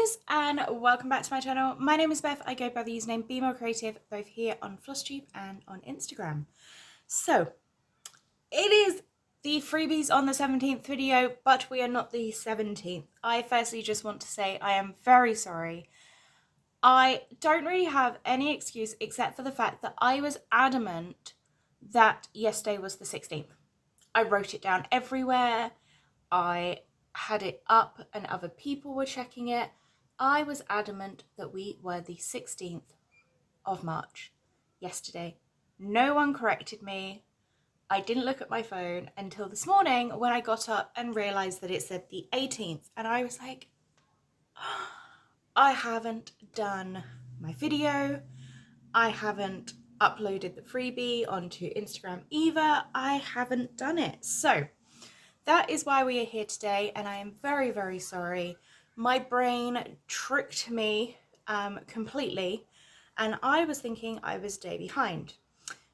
guys, and welcome back to my channel. My name is Beth. I go by the username Be More Creative, both here on FlossTube and on Instagram. So it is the freebies on the 17th video, but we are not the 17th. I firstly just want to say I am very sorry. I don't really have any excuse except for the fact that I was adamant that yesterday was the 16th. I wrote it down everywhere. I had it up and other people were checking it. I was adamant that we were the 16th of March yesterday. No one corrected me. I didn't look at my phone until this morning when I got up and realised that it said the 18th. And I was like, I haven't done my video. I haven't uploaded the freebie onto Instagram either. I haven't done it. So that is why we are here today, and I am very, very sorry. My brain tricked me completely, and I was thinking I was a day behind,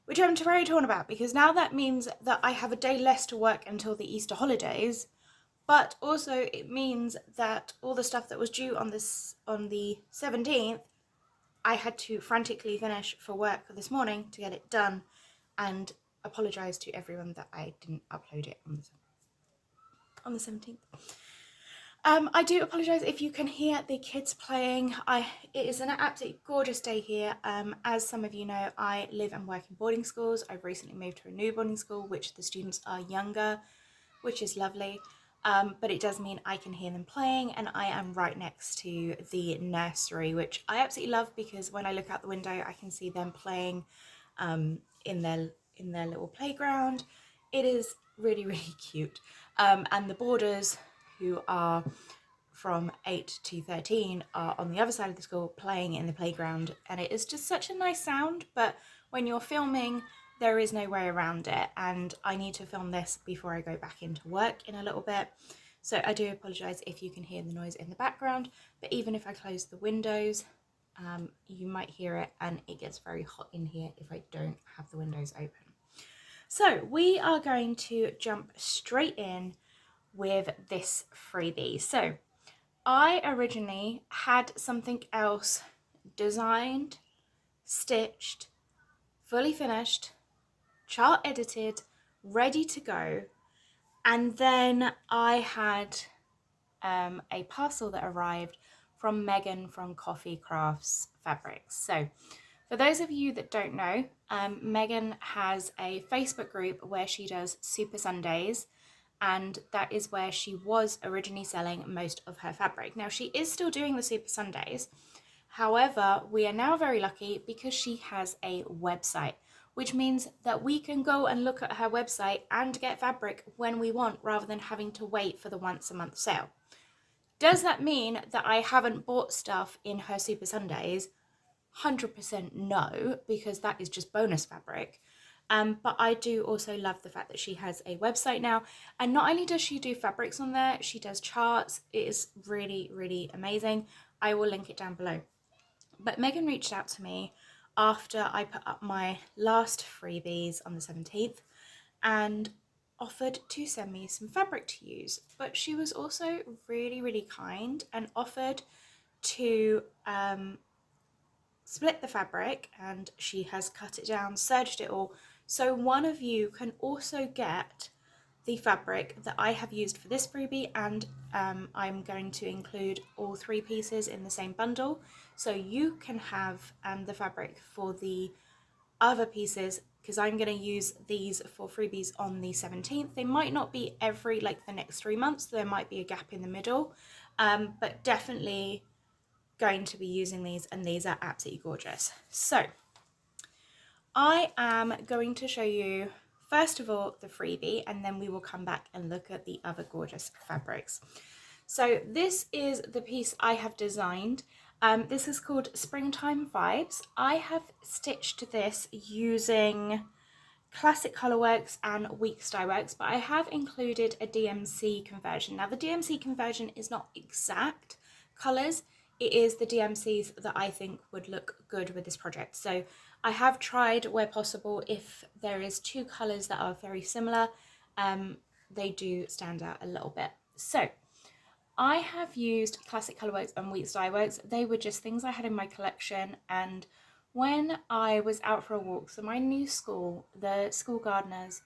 which I'm very torn about because now that means that I have a day less to work until the Easter holidays, but also it means that all the stuff that was due on the 17th, I had to frantically finish for work this morning to get it done, and apologise to everyone that I didn't upload it on the 17th. I do apologise if you can hear the kids playing. It is an absolutely gorgeous day here. As some of you know, I live and work in boarding schools. I've recently moved to a new boarding school, which the students are younger, which is lovely. But it does mean I can hear them playing, and I am right next to the nursery, which I absolutely love because when I look out the window, I can see them playing in their little playground. It is really, really cute. And the boarders, who are from 8 to 13, are on the other side of the school playing in the playground, and it is just such a nice sound. But when you're filming, there is no way around it, and I need to film this before I go back into work in a little bit. So I do apologise if you can hear the noise in the background, but even if I close the windows, you might hear it, and it gets very hot in here if I don't have the windows open. So we are going to jump straight in with this freebie. So I originally had something else designed, stitched, fully finished, chart edited, ready to go, and then I had a parcel that arrived from Megan from Coffee Crafts Fabrics. So for those of you that don't know, Megan has a Facebook group where she does Super Sundays, and that is where she was originally selling most of her fabric. Now, she is still doing the Super Sundays. However, we are now very lucky because she has a website, which means that we can go and look at her website and get fabric when we want rather than having to wait for the once a month sale. Does that mean that I haven't bought stuff in her Super Sundays? 100% no, because that is just bonus fabric. But I do also love the fact that she has a website now, and not only does she do fabrics on there, she does charts. It is really, really amazing. I will link it down below. But Megan reached out to me after I put up my last freebies on the 17th and offered to send me some fabric to use. But she was also really, really kind and offered to split the fabric, and she has cut it down, serged it all, so one of you can also get the fabric that I have used for this freebie, and I'm going to include all 3 pieces in the same bundle, so you can have the fabric for the other pieces, because I'm going to use these for freebies on the 17th. They might not be every, like, the next 3 months, there might be a gap in the middle, but definitely going to be using these, and these are absolutely gorgeous. So I am going to show you first of all the freebie, and then we will come back and look at the other gorgeous fabrics. So this is the piece I have designed. This is called Springtime Vibes. I have stitched this using Classic Colourworks and Weeks Dye Works, but I have included a DMC conversion. Now, the DMC conversion is not exact colours, it is the DMCs that I think would look good with this project. So I have tried, where possible, if there is 2 colours that are very similar, they do stand out a little bit. So I have used Classic Colourworks and Wheats Dye Works. They were just things I had in my collection, and when I was out for a walk, so my new school, the school gardeners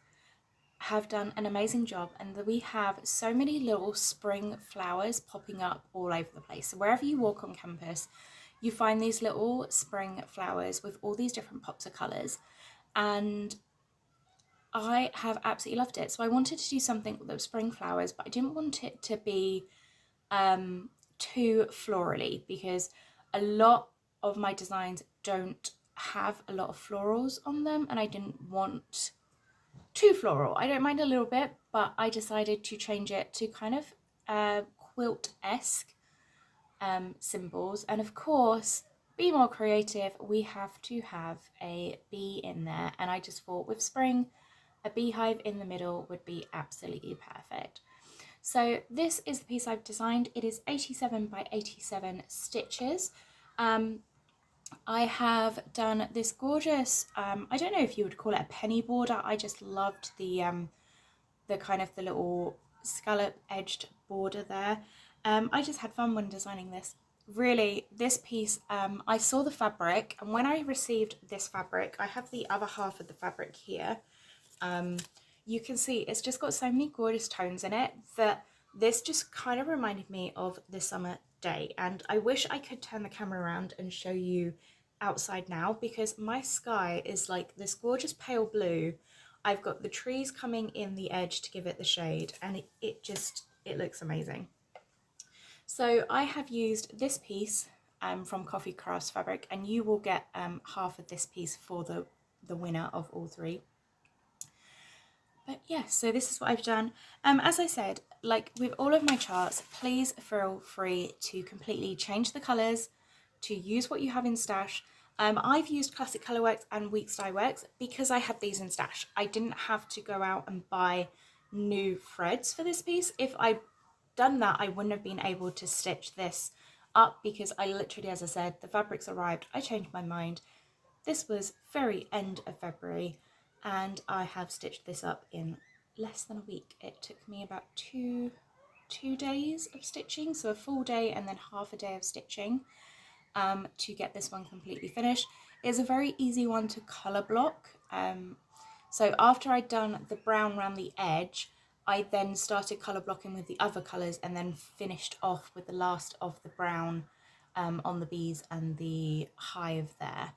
have done an amazing job, and we have so many little spring flowers popping up all over the place. So wherever you walk on campus, you find these little spring flowers with all these different pops of colours, and I have absolutely loved it. So I wanted to do something with those spring flowers, but I didn't want it to be too florally, because a lot of my designs don't have a lot of florals on them, and I didn't want too floral. I don't mind a little bit, but I decided to change it to kind of quilt-esque symbols. And of course, be more creative, we have to have a bee in there, and I just thought with spring, a beehive in the middle would be absolutely perfect. So this is the piece I've designed. It is 87 by 87 stitches. I have done this gorgeous, I don't know if you would call it a penny border. I just loved the kind of the little scallop edged border there. I just had fun when designing this. Really, this piece, I saw the fabric, and when I received this fabric, I have the other half of the fabric here. You can see it's just got so many gorgeous tones in it that this just kind of reminded me of the summer day, and I wish I could turn the camera around and show you outside now, because my sky is like this gorgeous pale blue. I've got the trees coming in the edge to give it the shade, and it looks amazing. So I have used this piece from Coffee Crafts Fabric, and you will get half of this piece for the winner of all three. But yeah, so this is what I've done. As I said, like with all of my charts, please feel free to completely change the colours, to use what you have in stash. I've used Classic Colourworks and Wheats Dye Works because I had these in stash. I didn't have to go out and buy new threads for this piece. If I'd done that, I wouldn't have been able to stitch this up, because I literally, as I said, the fabrics arrived, I changed my mind. This was very end of February, and I have stitched this up in less than a week. It took me about two days of stitching, so a full day and then half a day of stitching to get this one completely finished. It's a very easy one to colour block. So after I'd done the brown around the edge, I then started colour blocking with the other colours, and then finished off with the last of the brown on the bees and the hive there.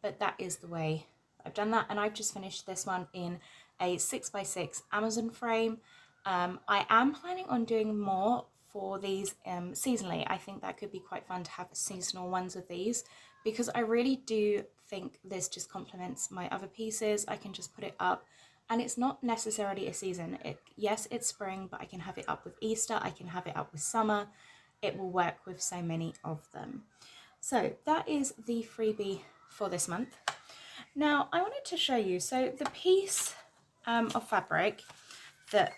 But that is the way I've done that, and I've just finished this one in a 6x6 Amazon frame. I am planning on doing more for these seasonally. I think that could be quite fun to have seasonal ones of these, because I really do think this just complements my other pieces. I can just put it up, and it's not necessarily a season. Yes, it's spring, but I can have it up with Easter, I can have it up with summer. It will work with so many of them. So that is the freebie for this month. Now I wanted to show you, so the piece of fabric that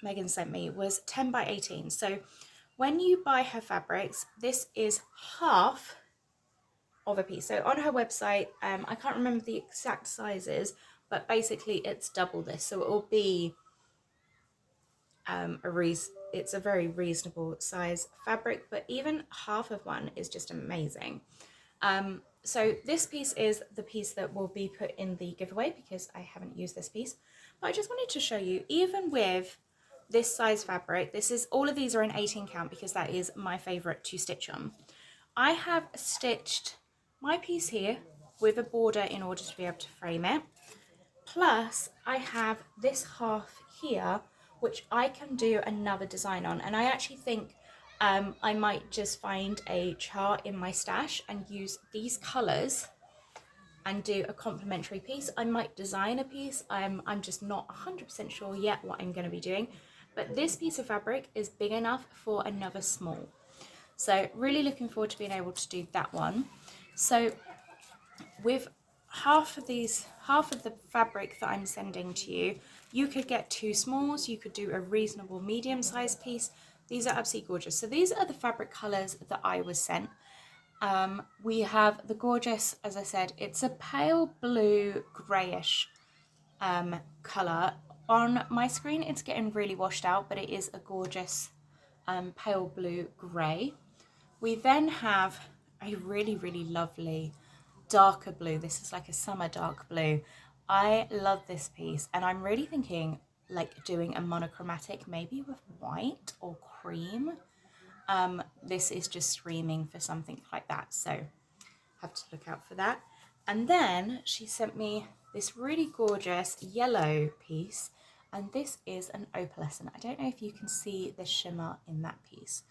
Megan sent me was 10 by 18. So when you buy her fabrics, this is half of a piece. So on her website, I can't remember the exact sizes, but basically it's double this. So it will be it's a very reasonable size fabric, but even half of one is just amazing. So this piece is the piece that will be put in the giveaway, because I haven't used this piece. But I just wanted to show you, even with this size fabric, all of these are an 18 count, because that is my favorite to stitch on. I have stitched my piece here with a border in order to be able to frame it. Plus I have this half here, which I can do another design on. And I actually think I might just find a chart in my stash and use these colours and do a complementary piece. I might design a piece. I'm just not 100% sure yet what I'm going to be doing. But this piece of fabric is big enough for another small. So really looking forward to being able to do that one. So with half of the fabric that I'm sending to you, you could get two smalls, you could do a reasonable medium-sized piece. These are absolutely gorgeous. So these are the fabric colours that I was sent. We have the gorgeous, as I said, it's a pale blue greyish colour On my screen it's getting really washed out, but it is a gorgeous pale blue grey. We then have a really, really lovely darker blue. This is like a summer dark blue. I love this piece, and I'm really thinking like doing a monochromatic, maybe with white or cream. This is just screaming for something like that, so have to look out for that. And then she sent me this really gorgeous yellow piece, and this is an opalescent. I don't know if you can see the shimmer in that piece,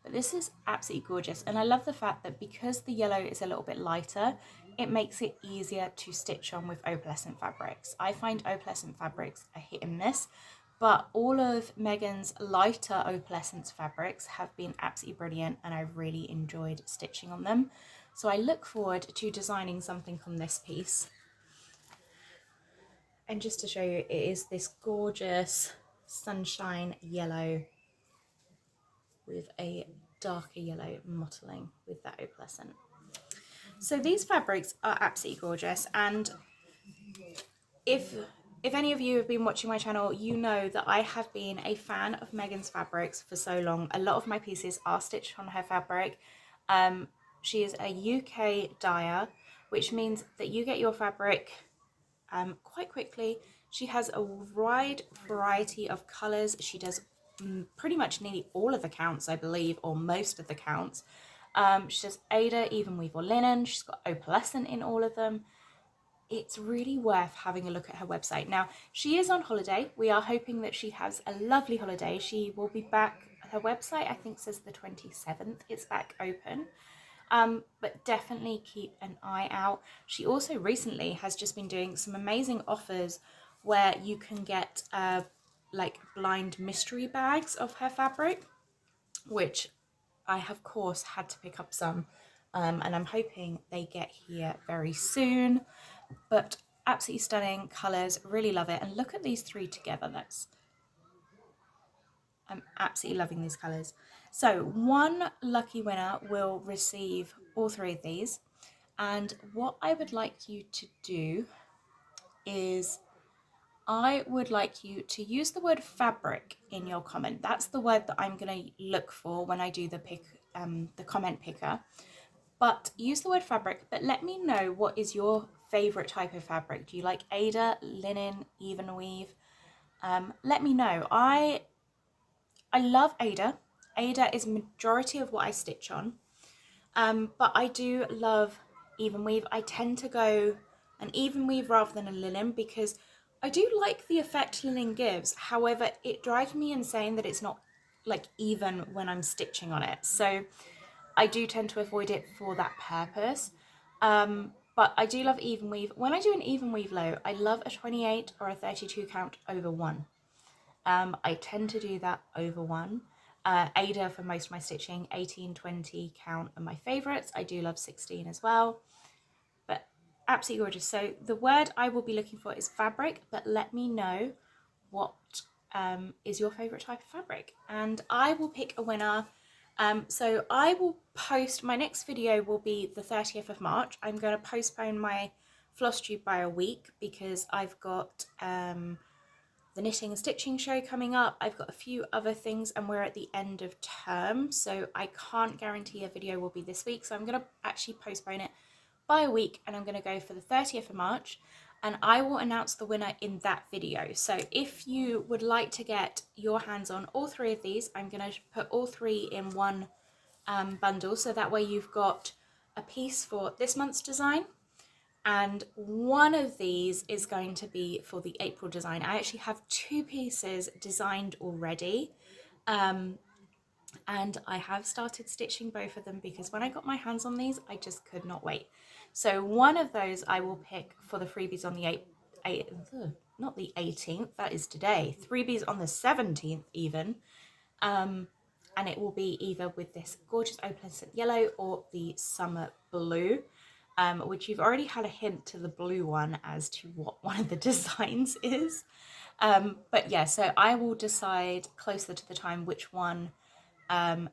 but this is absolutely gorgeous. And I love the fact that because the yellow is a little bit lighter, it makes it easier to stitch on with opalescent fabrics. I find opalescent fabrics a hit and miss, but all of Megan's lighter opalescent fabrics have been absolutely brilliant, and I've really enjoyed stitching on them. So I look forward to designing something on this piece. And just to show you, it is this gorgeous sunshine yellow with a darker yellow mottling with that opalescent. So these fabrics are absolutely gorgeous, and if any of you have been watching my channel, you know that I have been a fan of Megan's fabrics for so long. A lot of my pieces are stitched on her fabric. She is a UK dyer, which means that you get your fabric quite quickly. She has a wide variety of colours. She does pretty much nearly all of the counts, I believe, or most of the counts. She does Aida, even weave or linen. She's got opalescent in all of them. It's really worth having a look at her website. Now, she is on holiday. We are hoping that she has a lovely holiday. She will be back. Her website, I think, says the 27th. It's back open. But definitely keep an eye out. She also recently has just been doing some amazing offers where you can get like blind mystery bags of her fabric, which I of course had to pick up some, and I'm hoping they get here very soon. But absolutely stunning colours, really love it. And look at these three together. I'm absolutely loving these colours. So one lucky winner will receive all three of these. And what I would like you to do is I would like you to use the word fabric in your comment. That's the word that I'm going to look for when I do the comment picker. But use the word fabric, but let me know what is your favorite type of fabric. Do you like Aida, linen, even weave? Let me know. I love Aida. Aida is majority of what I stitch on. But I do love even weave. I tend to go an even weave rather than a linen because I do like the effect linen gives. However, it drives me insane that it's not like even when I'm stitching on it. So I do tend to avoid it for that purpose. But I do love even weave. When I do an even weave low, I love a 28 or a 32 count over 1. I tend to do that over 1. Aida for most of my stitching, 18, 20 count are my favourites. I do love 16 as well, but absolutely gorgeous. So the word I will be looking for is fabric, but let me know what is your favourite type of fabric, and I will pick a winner. So I will post, my next video will be the 30th of March. I'm going to postpone my floss tube by a week because I've got the knitting and stitching show coming up. I've got a few other things, and we're at the end of term, so I can't guarantee a video will be this week. So I'm going to actually postpone it by a week, and I'm going to go for the 30th of March, and I will announce the winner in that video. So if you would like to get your hands on all three of these, I'm going to put all three in one bundle, so that way you've got a piece for this month's design, and one of these is going to be for the April design. I actually have 2 pieces designed already, and I have started stitching both of them because when I got my hands on these, I just could not wait. So one of those I will pick for the freebies on the not the 18th, that is today, freebies on the 17th even, and it will be either with this gorgeous opalescent yellow or the summer blue. Which you've already had a hint to the blue one as to what one of the designs is. But yeah, so I will decide closer to the time which one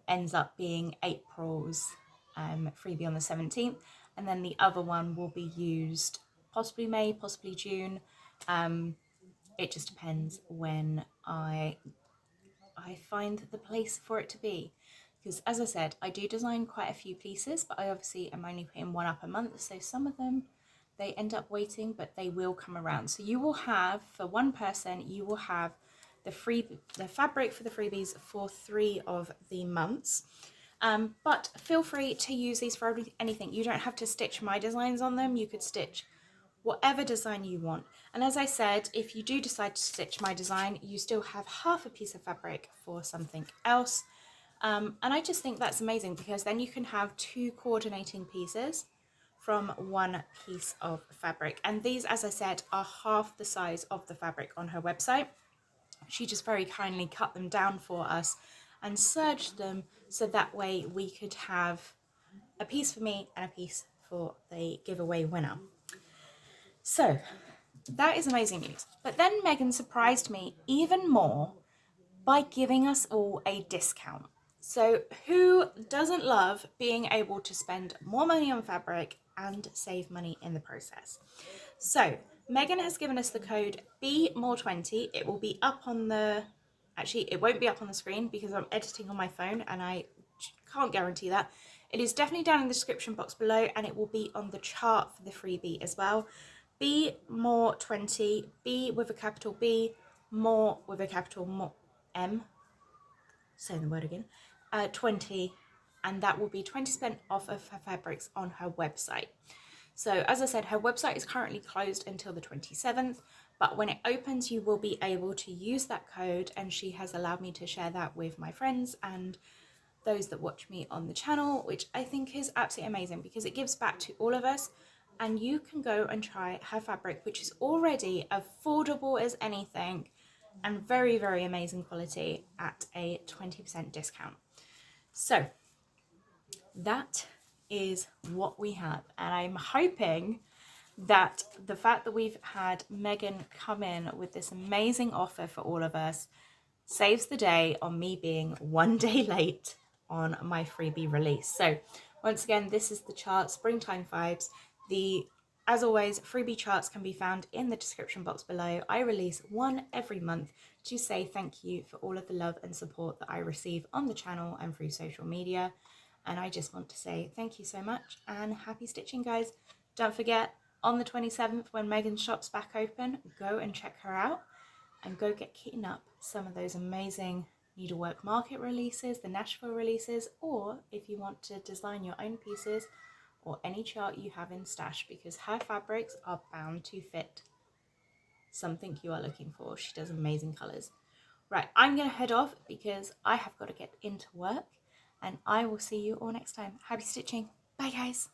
ends up being April's freebie on the 17th, and then the other one will be used possibly May, possibly June. It just depends when I find the place for it to be. Because as I said, I do design quite a few pieces, but I obviously am only putting one up a month. So some of them, they end up waiting, but they will come around. So you will have, for one person, you will have the fabric for the freebies for 3 of the months. But feel free to use these for anything. You don't have to stitch my designs on them. You could stitch whatever design you want. And as I said, if you do decide to stitch my design, you still have half a piece of fabric for something else. And I just think that's amazing, because then you can have 2 coordinating pieces from one piece of fabric. And these, as I said, are half the size of the fabric on her website. She just very kindly cut them down for us and serged them so that way we could have a piece for me and a piece for the giveaway winner. So that is amazing news. But then Megan surprised me even more by giving us all a discount. So who doesn't love being able to spend more money on fabric and save money in the process? So Megan has given us the code BMORE20. It will be up on the, actually it won't be up on the screen because I'm editing on my phone and I can't guarantee that. It is definitely down in the description box below, and it will be on the chart for the freebie as well. BMORE20, B with a capital B, more with a capital M, say the word again, 20, and that will be 20% off of her fabrics on her website. So as I said, her website is currently closed until the 27th, but when it opens, you will be able to use that code, and she has allowed me to share that with my friends and those that watch me on the channel, which I think is absolutely amazing because it gives back to all of us. And you can go and try her fabric, which is already affordable as anything and very, very amazing quality at a 20% discount. So that is what we have, and I'm hoping that the fact that we've had Megan come in with this amazing offer for all of us saves the day on me being one day late on my freebie release. So once again, this is the chart, Springtime Vibes. As always, freebie charts can be found in the description box below. I release one every month to say thank you for all of the love and support that I receive on the channel and through social media. And I just want to say thank you so much and happy stitching, guys. Don't forget, on the 27th, when Megan's shop's back open, go and check her out and go get kitten up some of those amazing needlework market releases, the Nashville releases, or if you want to design your own pieces or any chart you have in stash, because her fabrics are bound to fit something you are looking for. She does amazing colours. Right, I'm going to head off because I have got to get into work, and I will see you all next time. Happy stitching. Bye, guys.